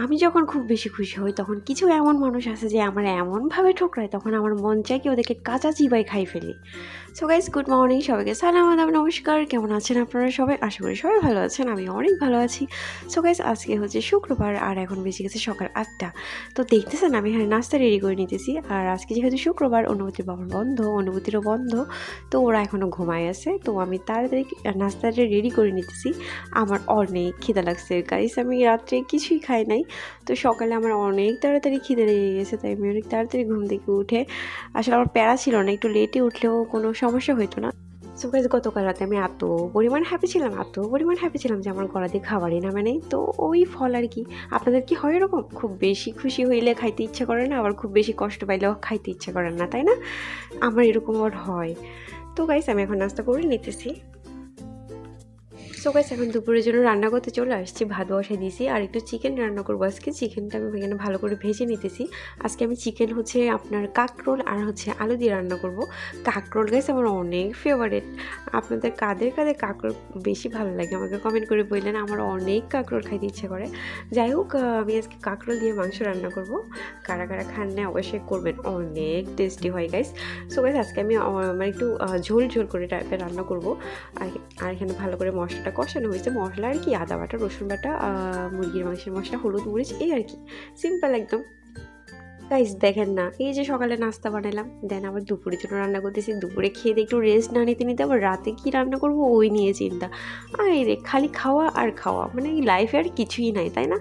আমি যখন খুব বেশি খুশি হই তখন কিছু এমন মানুষ আছে যে আমার এমনভাবে ঠোকরায় তখন আমার মন চায় কি ওদেরকে কাঁচা চিবাই খাই ফেলি। সো গাইস, গুড মর্নিং, সবাইকে সালাম আদাব নমস্কার। কেমন আছেন আপনারা সবাই? আশা করি সবাই ভালো আছেন, আমি অনেক ভালো আছি। সো গাইস, আজকে হচ্ছে শুক্রবার আর এখন বেজে গেছে সকাল 8টা। তো দেখতেছেন আমি এখানে নাস্তা রেডি করে নিতেছি। আর আজকে যেহেতু শুক্রবার, অনুভূতির বাবার বন্ধ, অনুভূতিরও বন্ধ, তো ওরা এখনও ঘুমায় আছে। তো আমি তাড়াতাড়ি নাস্তাটা রেডি করে নিতেছি। আমার অনেক খিদা লাগছে গাইস, আমি রাত্রে কিছুই খাই নাই। তো সকালে আমার অনেক তাড়াতাড়ি খিদে লেগে গেছে, তাই আমি অনেক তাড়াতাড়ি ঘুম থেকে উঠে, আসলে আমার প্যারা ছিল না, একটু লেটে উঠলেও কোনো সমস্যা হতো না। সো গাইস, গতকাল রাতে আমি এত পরিমাণ হ্যাপি ছিলাম যে আমার গলা দিয়ে খাবারই নামে নেই। তো ওই ফল আর কি। আপনাদের কি হয় এরকম? খুব বেশি খুশি হইলে খাইতে ইচ্ছা করে না, আবার খুব বেশি কষ্ট পাইলেও খাইতে ইচ্ছা করে না, তাই না? আমার এরকম আবার হয়। তো গাইস, আমি এখন নাস্তা করে নিতেছি। সো গাইস, এখন দুপুরের জন্য রান্না করতে চলে আসছি। ভাত বসাই দিয়েছি আর একটু চিকেন রান্না করবো আজকে। চিকেনটা আমি এখানে ভালো করে ভেজে নিতেছি। আজকে আমি চিকেন হচ্ছে আপনার কাঁকরোল আর হচ্ছে আলু দিয়ে রান্না করব। কাঁকরোল গাইস আমার অনেক ফেভারিট। আপনাদের কাদের কাদের কাঁকরোল বেশি ভালো লাগে আমাকে কমেন্ট করে বললেন। আমার অনেক কাঁকরোল খাইতে ইচ্ছে করে। যাই হোক, আমি আজকে কাঁকরোল দিয়ে মাংস রান্না করব। কারা কারা খান না অবশ্যই করবেন, অনেক টেস্টি হয় গাইস। সো গাইস, আজকে আমি মানে একটু ঝোল ঝোল করে টাইপের রান্না করব। আর এখানে ভালো করে মশলাটা কষানো হয়েছে। মশলা আর কি, আদা বাটা, রসুন বাটা, মুরগির মাংসের মশলা, হলুদ মরিচ, এই আর কি, সিম্পল একদম। গাইস দেখেন না, এই যে সকালে নাস্তা বানালাম, দেন আবার দুপুরের জন্য রান্না করতেছি। দুপুরে খেয়ে একটু রেস্ট না নিতে নিতে আবার রাতে কি রান্না করব ওই নিয়ে চিন্তা। আর এই রে খালি খাওয়া আর খাওয়া, মানে লাইফে আর কিছুই নাই, তাই না?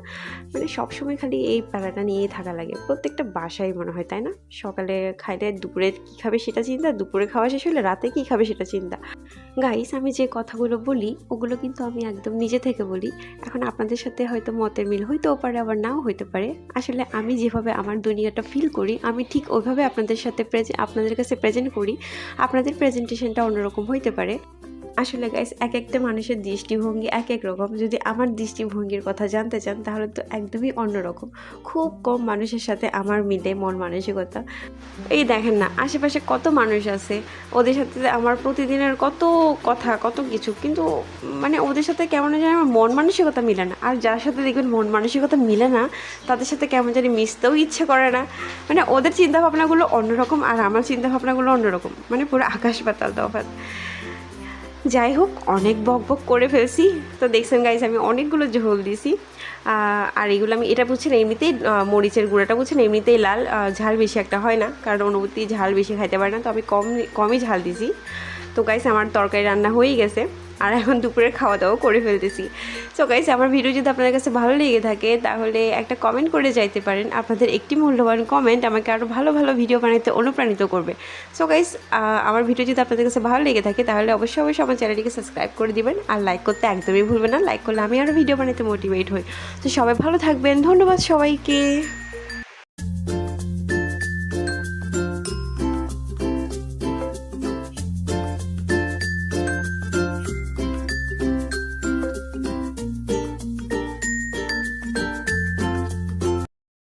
মানে সবসময় খালি এই প্যারাটা নিয়েই থাকা লাগে, প্রত্যেকটা বাসায় মনে হয়, তাই না? সকালে খাইলে দুপুরে কী খাবে সেটা চিন্তা, দুপুরে খাওয়া শেষ হলে রাতে কী খাবে সেটা চিন্তা। গাইস, আমি যে কথাগুলো বলি ওগুলো কিন্তু আমি একদম নিজে থেকে বলি। এখন আপনাদের সাথে হয়তো মতের মিল হইতেও পারে, আবার নাও হইতে পারে। আসলে আমি যেভাবে আমার দুনিয়াটা ফিল করি, আমি ঠিক ওইভাবে আপনাদের সাথে আপনাদের কাছে প্রেজেন্ট করি। আপনাদের প্রেজেন্টেশনটা অন্যরকম হইতে পারে। আসলে গাইস, এক একটা মানুষের দৃষ্টিভঙ্গি এক এক রকম। যদি আমার দৃষ্টিভঙ্গির কথা জানতে চান তাহলে তো একদমই অন্যরকম। খুব কম মানুষের সাথে আমার মিলে মন মানসিকতা। এই দেখেন না, আশেপাশে কত মানুষ আছে, ওদের সাথে আমার প্রতিদিনের কত কথা, কত কিছু, কিন্তু মানে ওদের সাথে কেমন জানি আমার মন মানসিকতা মিলে না। আর যার সাথে দেখবেন মন মানসিকতা মিলে না, তাদের সাথে কেমন জানি মিশতেও ইচ্ছে করে না। মানে ওদের চিন্তাভাবনাগুলো অন্যরকম আর আমার চিন্তাভাবনাগুলো অন্যরকম, মানে পুরো আকাশ পাতাল তফাৎ। যাই হোক, অনেক বক বক করে ফেলছি। তো দেখছেন গাইস, আমি অনেকগুলো ঝোল দিছি। আর এগুলো আমি এটা বুঝছি না, এমনিতেই মরিচের গুঁড়াটা বুঝছি না, এমনিতেই লাল, ঝাল বেশি একটা হয় না, কারণ অনুভূতি ঝাল বেশি খাইতে পারে না। তো আমি কমই ঝাল দিছি। তো গাইস, আমার তরকারি রান্না হয়েই গেছে আর এখন দুপুরের খাওয়া দাওয়া করে ফেলতেছি। সো গাইস, আমার ভিডিও যদি আপনাদের কাছে ভালো লেগে থাকে তাহলে একটা কমেন্ট করে যাইতে পারেন। আপনাদের একটি মূল্যবান কমেন্ট আমাকে আরও ভালো ভালো ভিডিও বানাতে অনুপ্রাণিত করবে। সো গাইস, আমার ভিডিও যদি আপনাদের কাছে ভালো লেগে থাকে তাহলে অবশ্যই আমার চ্যানেলটিকে সাবস্ক্রাইব করে দিবেন আর লাইক করতে একদমই ভুলবেন না। লাইক করলে আমি আরও ভিডিও বানাতে মোটিভেট হই। তো সবাই ভালো থাকবেন, ধন্যবাদ সবাইকে।